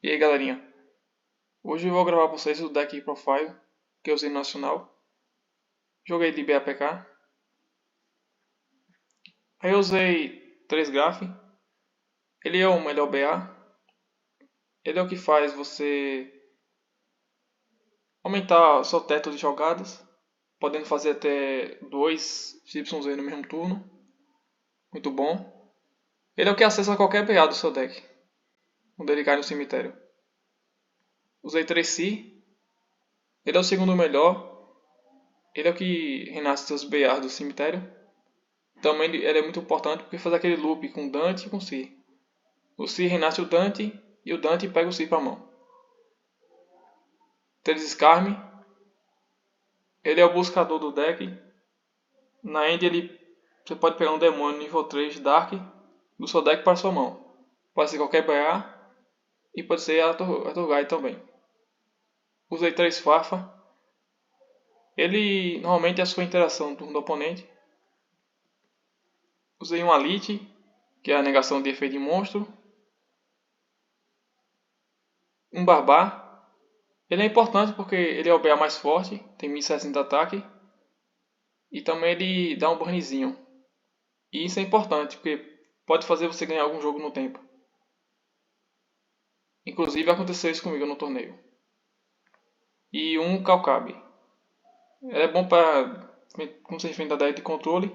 E aí galerinha, hoje eu vou gravar para vocês o deck Profile que eu usei no Nacional. Joguei de BAPK. Aí eu usei 3 Graph. Ele é o melhor BA. Ele é o que faz você aumentar o seu teto de jogadas, podendo fazer até 2 YZ no mesmo turno. Muito bom. Ele é o que acessa qualquer BA do seu deck, quando ele cai no cemitério. Usei 3 C. Ele é o segundo melhor. Ele é o que renasce seus BAs do cemitério. Também ele é muito importante porque faz aquele loop com Dante e com Si. O Si renasce o Dante e o Dante pega o Si para a mão. 3 Skarm. Ele é o buscador do deck. Na end você pode pegar um demônio nível 3 Dark do seu deck para sua mão. Pode ser qualquer BA e pode ser Aturgai também. Usei 3 Farfa. Ele normalmente é a sua interação no turno do oponente. Usei um Alite, que é a negação de efeito de monstro. Um Barbá. Ele é importante porque ele é o BA mais forte, tem 1060 de ataque. E também ele dá um burnzinho. E isso é importante porque pode fazer você ganhar algum jogo no tempo. Inclusive aconteceu isso comigo no torneio. E um Calcabe. Ele é bom para quando você enfrenta deck de controle.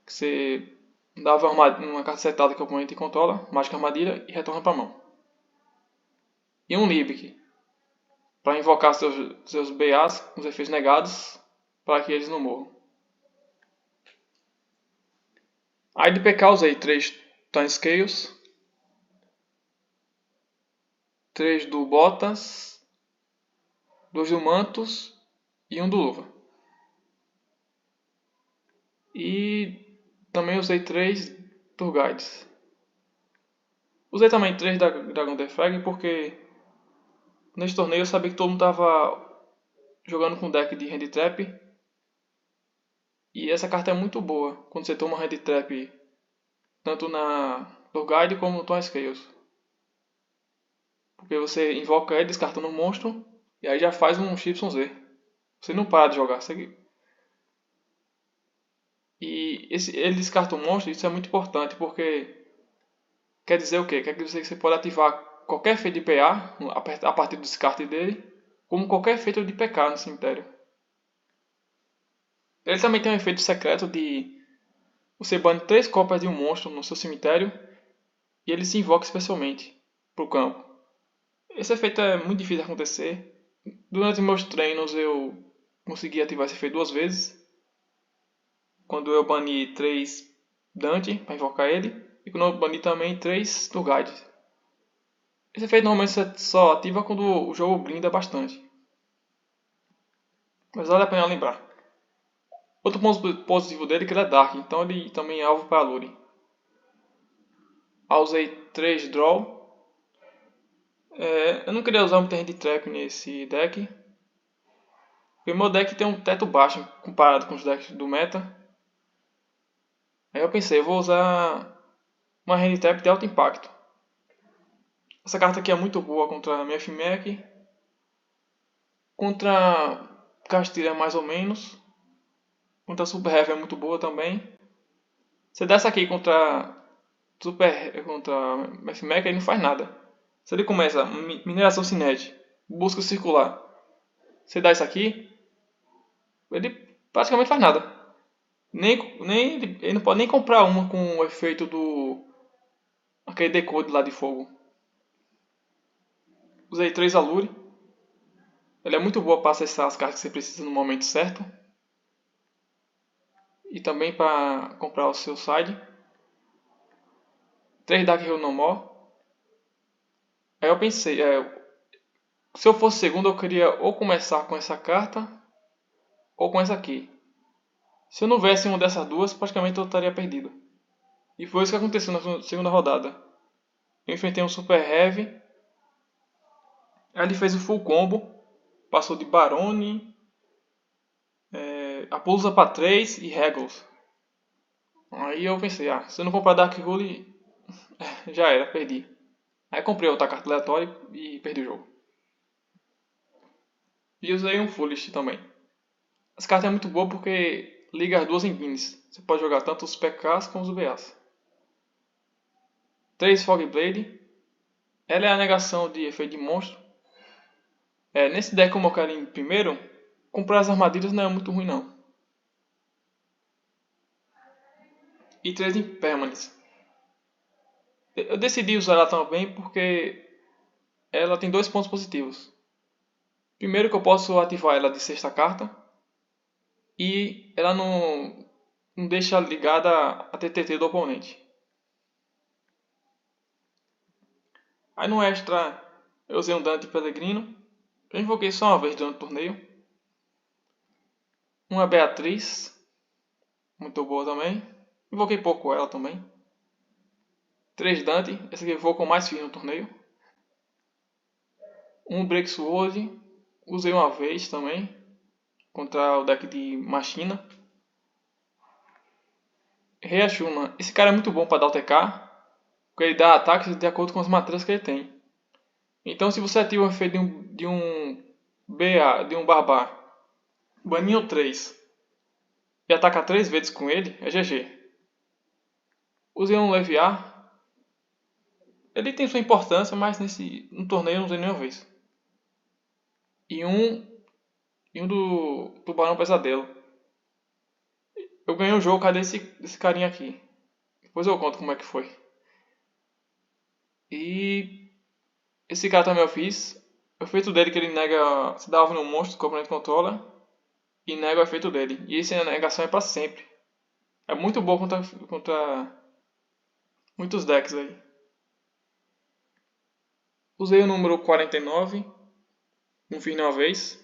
Que você dava uma carta setada que o oponente controla, mágica armadilha, e retorna para a mão. E um Libic. Para invocar seus BAs com os efeitos negados, para que eles não morram. Aí de PK usei 3 Time Scales, 3 do Botas, 2 do Mantos e 1 do Luva. E também usei 3 Tour Guides. Usei também 3 da Dragon Defrag porque nesse torneio eu sabia que todo mundo estava jogando com deck de Hand Trap. E essa carta é muito boa quando você toma Hand Trap tanto na Tour Guide como no Time Scales. Porque você invoca ele descartando um monstro e aí já faz um YZ. Você não para de jogar. E ele descarta um monstro, isso é muito importante porque quer dizer o quê? Quer dizer que você pode ativar qualquer efeito de PA a partir do descarte dele, como qualquer efeito de PK no cemitério. Ele também tem um efeito secreto de você bane 3 cópias de um monstro no seu cemitério e ele se invoca especialmente para o campo. Esse efeito é muito difícil de acontecer. Durante meus treinos eu consegui ativar esse efeito 2 vezes. Quando eu bani 3 Dante para invocar ele. E quando eu bani também 3 Turgide. Esse efeito normalmente você só ativa quando o jogo blinda bastante. Mas vale a pena lembrar. Outro ponto positivo dele é que ele é Dark. Então ele também é alvo para Lure. Usei 3 Draw. Eu não queria usar muito Hand Trap nesse deck. Porque meu deck tem um teto baixo comparado com os decks do meta. Aí eu pensei, eu vou usar uma Hand Trap de alto impacto. Essa carta aqui é muito boa contra MFMEC. Contra Castilha mais ou menos. Contra Super Heavy é muito boa também. Você dá essa aqui contra MFMEC, ele não faz nada. Se ele começa mineração cinética, busca circular, você dá isso aqui, ele praticamente faz nada. Ele não pode nem comprar uma com o efeito do aquele decode lá de fogo. Usei 3 Alure. Ele é muito boa para acessar as cartas que você precisa no momento certo. E também para comprar o seu side. 3 Dark Hero No More. Aí eu pensei, se eu fosse segundo eu queria ou começar com essa carta ou com essa aqui. Se eu não viesse uma dessas duas, praticamente eu estaria perdido. E foi isso que aconteceu na segunda rodada. Eu enfrentei um Super Heavy. Aí ele fez o full combo. Passou de Barone, Apulsa para 3 e Regals. Aí eu pensei, se eu não comprar Dark Rule, já era, perdi. Aí comprei outra carta aleatória e perdi o jogo. E usei um Foolish também. Essa carta é muito boa porque liga as duas em Beans. Você pode jogar tanto os PKs como os BAs. 3 Fog Blade. Ela é a negação de efeito de monstro. Nesse deck, como eu quero ir primeiro, comprar as armadilhas não é muito ruim não. E 3 Impermanence. Eu decidi usar ela também porque ela tem dois pontos positivos. Primeiro que eu posso ativar ela de sexta carta. E ela não deixa ligada a TTT do oponente. Aí no extra eu usei um Dante Pellegrino. Eu invoquei só uma vez durante o torneio. Uma Beatriz. Muito boa também. Invoquei pouco ela também. 3 Dante. Essa aqui eu vou com mais fiz no torneio. Um Breaksword. Usei uma vez também. Contra o deck de Machina. Reachuna. Esse cara é muito bom para dar o TK. Porque ele dá ataques de acordo com as matérias que ele tem. Então se você ativa o efeito de um BA, de um Barbar, baninho 3 e ataca 3 vezes com ele, é GG. Usei um Leviar. Ele tem sua importância, mas no torneio eu não usei nenhuma vez. E um do Tubarão Pesadelo. Eu ganhei o jogo, cadê esse carinha aqui? Depois eu conto como é que foi. E esse cara também eu fiz. O efeito dele que ele nega, se dá alvo no monstro que o oponente controla e nega o efeito dele. E essa negação é pra sempre. É muito bom contra muitos decks aí. Usei o número 49. Não fiz nenhuma vez.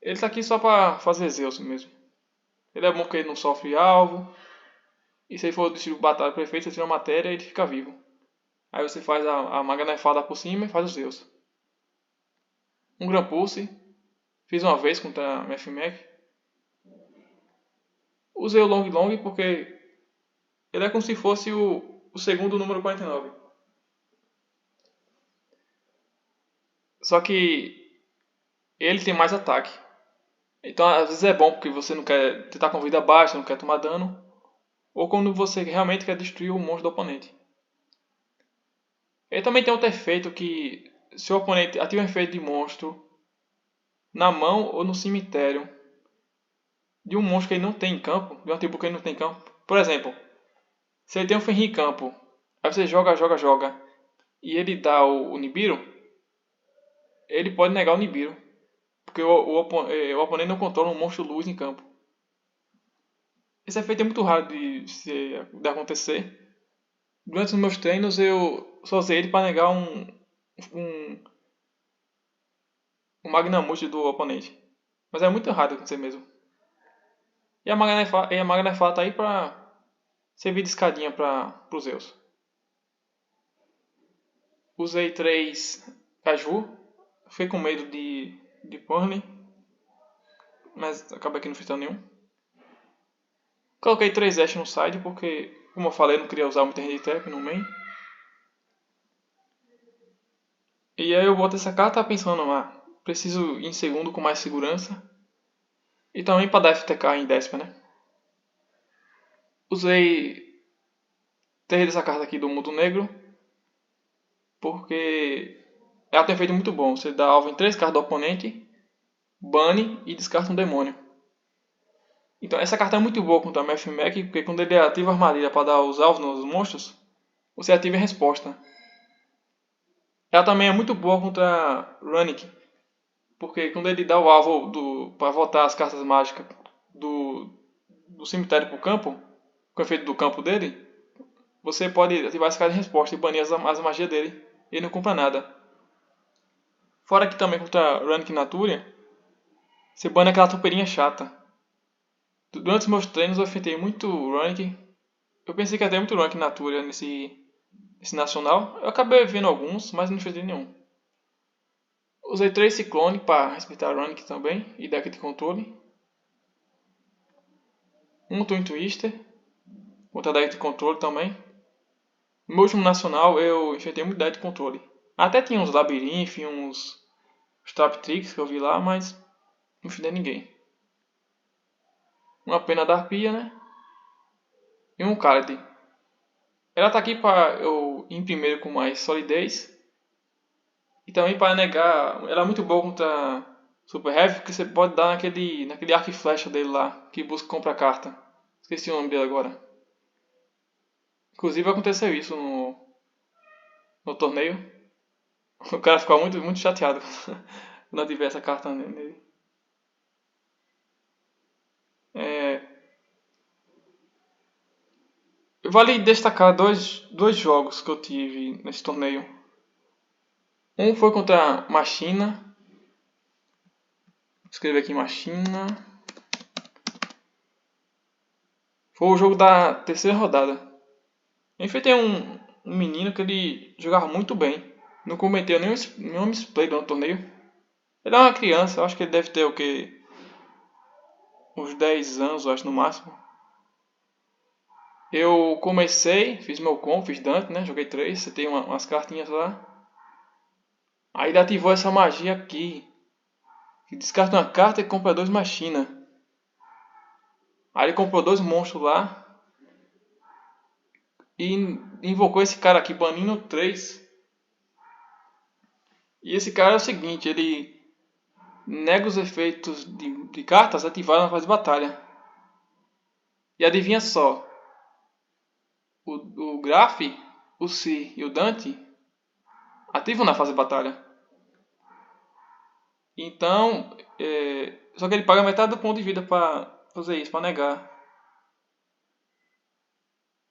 Ele tá aqui só pra fazer Zeus mesmo. Ele é bom porque ele não sofre alvo. E se ele for destruir batalha perfeita, você tira a matéria e ele fica vivo. Aí você faz a maga nefada por cima e faz os Zeus. Um Grand Pulse. Fiz uma vez contra a MFMAC. Usei o Long Long porque ele é como se fosse o segundo número 49. Só que ele tem mais ataque. Então às vezes é bom porque você não quer tentar com vida baixa, não quer tomar dano. Ou quando você realmente quer destruir o monstro do oponente. Ele também tem outro efeito que se o oponente ativa um efeito de monstro na mão ou no cemitério de um monstro que ele não tem em campo, de um atributo que ele não tem em campo. Por exemplo, se ele tem um Fenrir em campo, aí você joga e ele dá o Nibiru, ele pode negar o Nibiru. Porque o oponente não controla um monstro luz em campo. Esse efeito é muito raro de acontecer. Durante os meus treinos eu só usei ele para negar um, um Magnamute do oponente. Mas é muito raro de acontecer mesmo. E a Magnefala tá aí para servir de escadinha para os Zeus. Usei 3 Caju. Fiquei com medo de Purley. Mas acabei que não fiz nenhum. Coloquei 3 Ash no side porque, como eu falei, eu não queria usar muito Handicap no main. E aí eu botei essa carta pensando, preciso ir em segundo com mais segurança. E também para dar FTK em décima, né? Usei 3 dessa carta aqui do Mundo Negro. Porque ela tem um efeito muito bom. Você dá alvo em 3 cartas do oponente, bane e descarta um demônio. Então essa carta é muito boa contra o MFMAC, porque quando ele ativa a armadilha para dar os alvos nos monstros, você ativa a resposta. Ela também é muito boa contra Runic, porque quando ele dá o alvo para voltar as cartas mágicas do cemitério para o campo, com o efeito do campo dele, você pode ativar essa carta de resposta e banir as magias dele. Ele não compra nada. Fora que também contra Runic Naturia, você bane aquela topeirinha chata. Durante os meus treinos eu enfrentei muito Runic. Eu pensei que ia ter muito Runic Naturia nesse nacional. Eu acabei vendo alguns, mas não enfrentei nenhum. Usei 3 Ciclone para respeitar Runic também e deck de controle. Um Twin Twister, outra deck de controle também. No meu último nacional eu enfrentei muita ideia de controle. Até tinha uns labirintos, uns trap tricks que eu vi lá, mas não enfrentei ninguém. Uma pena da arpia, né? E um Khaled. Ela tá aqui para eu ir em primeiro com mais solidez. E também para negar. Ela é muito boa contra Super Heavy, porque você pode dar naquele arco e flecha dele lá, que busca compra a carta. Esqueci o nome dele agora. Inclusive aconteceu isso no torneio. O cara ficou muito, muito chateado quando eu tivesse essa carta nele. É, vale destacar dois jogos que eu tive nesse torneio. Um foi contra a Machina. Vou escrever aqui Machina. Foi o jogo da terceira rodada. Eu enfrentei um menino que ele jogava muito bem. Não cometeu nenhum misplay no torneio. Ele é uma criança, eu acho que ele deve ter o que? Uns 10 anos, eu acho, no máximo. Eu comecei, fiz meu combo, fiz Dante, né? Joguei 3, você tem umas cartinhas lá. Aí ele ativou essa magia aqui. Que descarta uma carta e compra 2 machina. Aí ele comprou 2 monstros lá. E invocou esse cara aqui, banindo 3. E esse cara é o seguinte, ele nega os efeitos de cartas ativadas na fase de batalha. E adivinha só, o Graf, o Si e o Dante ativam na fase de batalha. Então, só que ele paga metade do ponto de vida para fazer isso, para negar.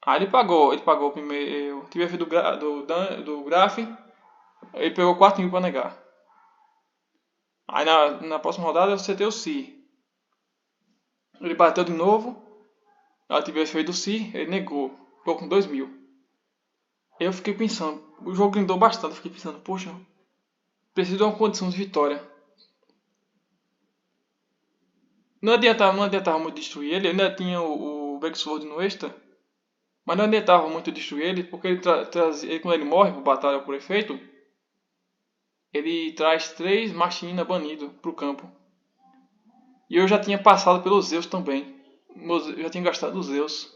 Aí ele pagou primeiro, o TBF do Graf, ele pegou 4.000 para negar. Aí na próxima rodada você tem o Si. Ele bateu de novo, ela TBF feito do Si, ele negou, ficou com 2.000. Eu fiquei pensando, o jogo grindou bastante, eu fiquei pensando, poxa, preciso de uma condição de vitória. Não adiantava muito destruir ele, ainda tinha o Vexword no extra. Mas não adiantava muito destruir ele, porque quando ele morre por batalha por efeito, ele traz 3 Machina banido pro campo. E eu já tinha passado pelos Zeus também. Eu já tinha gastado os Zeus.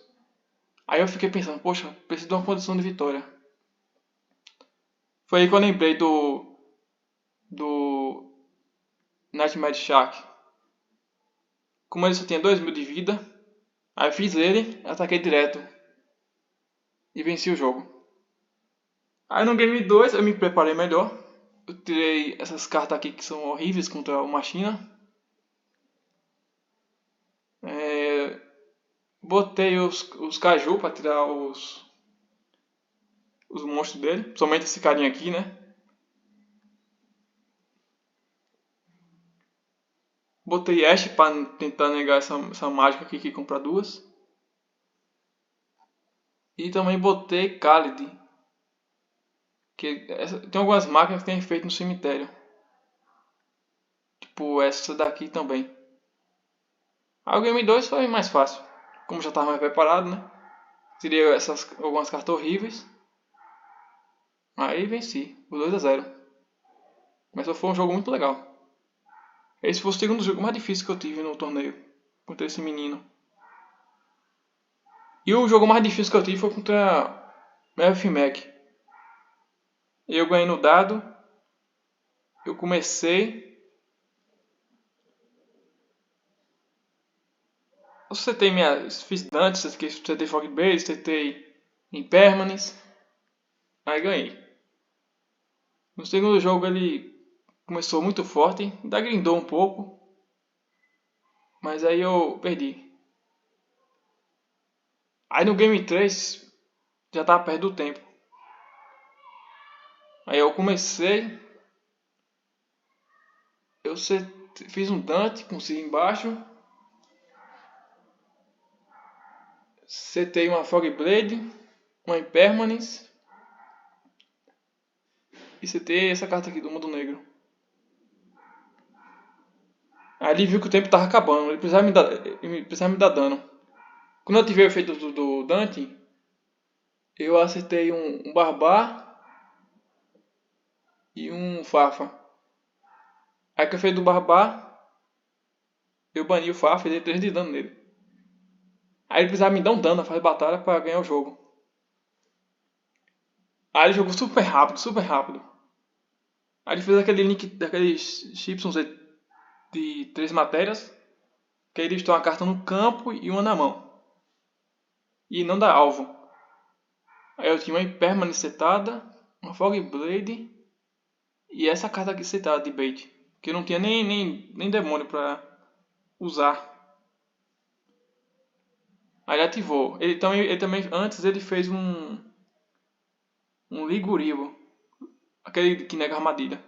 Aí eu fiquei pensando, poxa, preciso de uma condição de vitória. Foi aí que eu lembrei do Nightmare Shark. Como ele só tinha 2.000 de vida, aí eu fiz ele, ataquei direto e venci o jogo. Aí no Game 2 eu me preparei melhor. Eu tirei essas cartas aqui que são horríveis contra o Machina. Botei os Kaiju pra tirar os monstros dele. Principalmente esse carinha aqui, né? Botei Ash pra tentar negar essa mágica aqui que compra 2. E também botei Khalid. Tem algumas máquinas que tem efeito no cemitério. Tipo essa daqui também. Aí o Game 2 foi mais fácil. Como já estava mais preparado, né? Tirei algumas cartas horríveis. Aí venci. O 2-0. Mas só foi um jogo muito legal. Esse foi o segundo jogo mais difícil que eu tive no torneio. Contra esse menino. E o jogo mais difícil que eu tive foi contra FMAC. Eu ganhei no dado. Eu comecei. Eu setei fiz Dante, setei Fog Base, setei Impermanence. Aí ganhei. No segundo jogo ele começou muito forte. Ainda grindou um pouco. Mas aí eu perdi. Aí no Game 3 já tava perto do tempo. Aí eu comecei. Eu fiz um Dante com C embaixo. Setei uma Fog Blade. Uma Impermanence. E setei essa carta aqui do Mundo Negro. Aí ele viu que o tempo tava acabando. Ele precisava me dar dano. Quando eu tive o efeito do Dante, eu acertei um Barbá e um Fafa. Aí que eu fiz do Barbá, eu bani o Fafa e dei 3 de dano nele. Aí ele precisava me dar um dano na fase de batalha pra ganhar o jogo. Aí ele jogou super rápido, super rápido. Aí ele fez aquele link daqueles chips de 3 matérias, que ele listou uma carta no campo e uma na mão. E não dá alvo. Aí eu tinha uma Impermanence setada, uma Fog Blade e essa carta aqui setada de bait. Que eu não tinha nem demônio pra usar. Aí ele ativou. Ele também, antes ele fez um Ligurivo. Aquele que nega armadilha.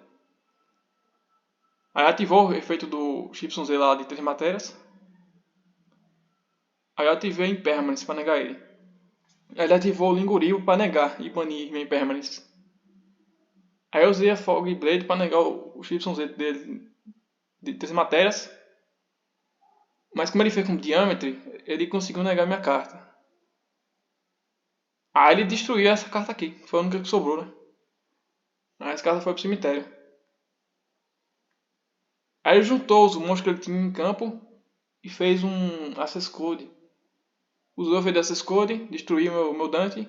Aí ativou o efeito do Chipson Z lá de 3 matérias. Aí eu ativei a Impermanence pra negar ele. Aí ele ativou o Lingurivo pra negar e banir minha Impermanence. Aí eu usei a Fog Blade pra negar o Chipson Z dele de 3 matérias. Mas como ele fez com Diametry, ele conseguiu negar minha carta. Aí ele destruiu essa carta aqui. Foi a única que sobrou, né? Aí essa carta foi pro cemitério. Aí ele juntou os monstros que ele tinha em campo e fez um Access Code. Usou o efeito Access Code, destruiu meu Dante.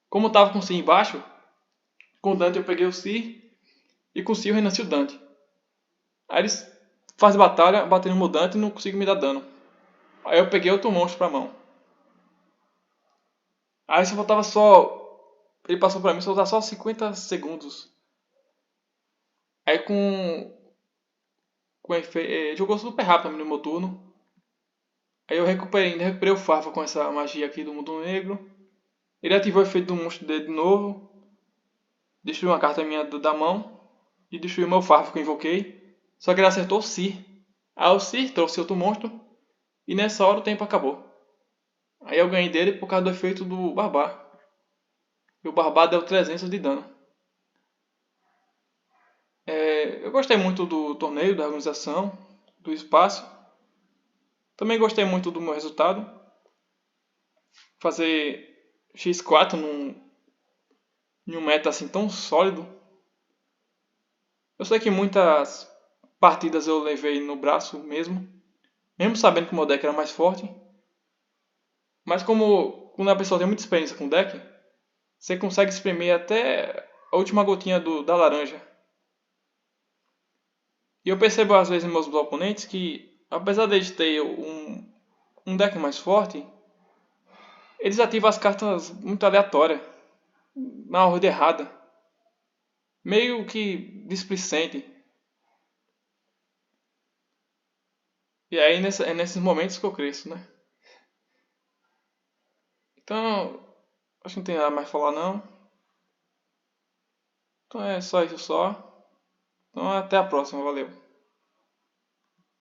Como eu tava com o Si embaixo, com o Dante eu peguei o Si e com o Si eu renasci o Dante. Aí eles fazem batalha, batendo no meu Dante e não consigo me dar dano. Aí eu peguei outro monstro pra mão. Aí só faltava só. Ele passou pra mim, só faltava só 50 segundos. Aí jogou super rápido no meu turno. Aí eu recuperei o Farfa com essa magia aqui do mundo negro. Ele ativou o efeito do monstro dele de novo. Destruiu uma carta minha da mão. E destruiu meu Farfa que eu invoquei. Só que ele acertou o Sir. Aí o Sir trouxe outro monstro. E nessa hora o tempo acabou. Aí eu ganhei dele por causa do efeito do Barbá. E o Barbá deu 300 de dano. Eu gostei muito do torneio, da organização, do espaço. Também gostei muito do meu resultado. Fazer X4 em um meta assim tão sólido. Eu sei que muitas partidas eu levei no braço mesmo. Mesmo sabendo que o meu deck era mais forte. Mas como quando a pessoa tem muita experiência com o deck, você consegue espremer até a última gotinha da laranja. E eu percebo às vezes nos meus oponentes que, apesar de eles terem um deck mais forte, eles ativam as cartas muito aleatórias, na ordem errada, meio que displicente. E aí é nesses momentos que eu cresço, né? Então, acho que não tem nada mais a falar não. Então é só isso só. Então até a próxima, valeu.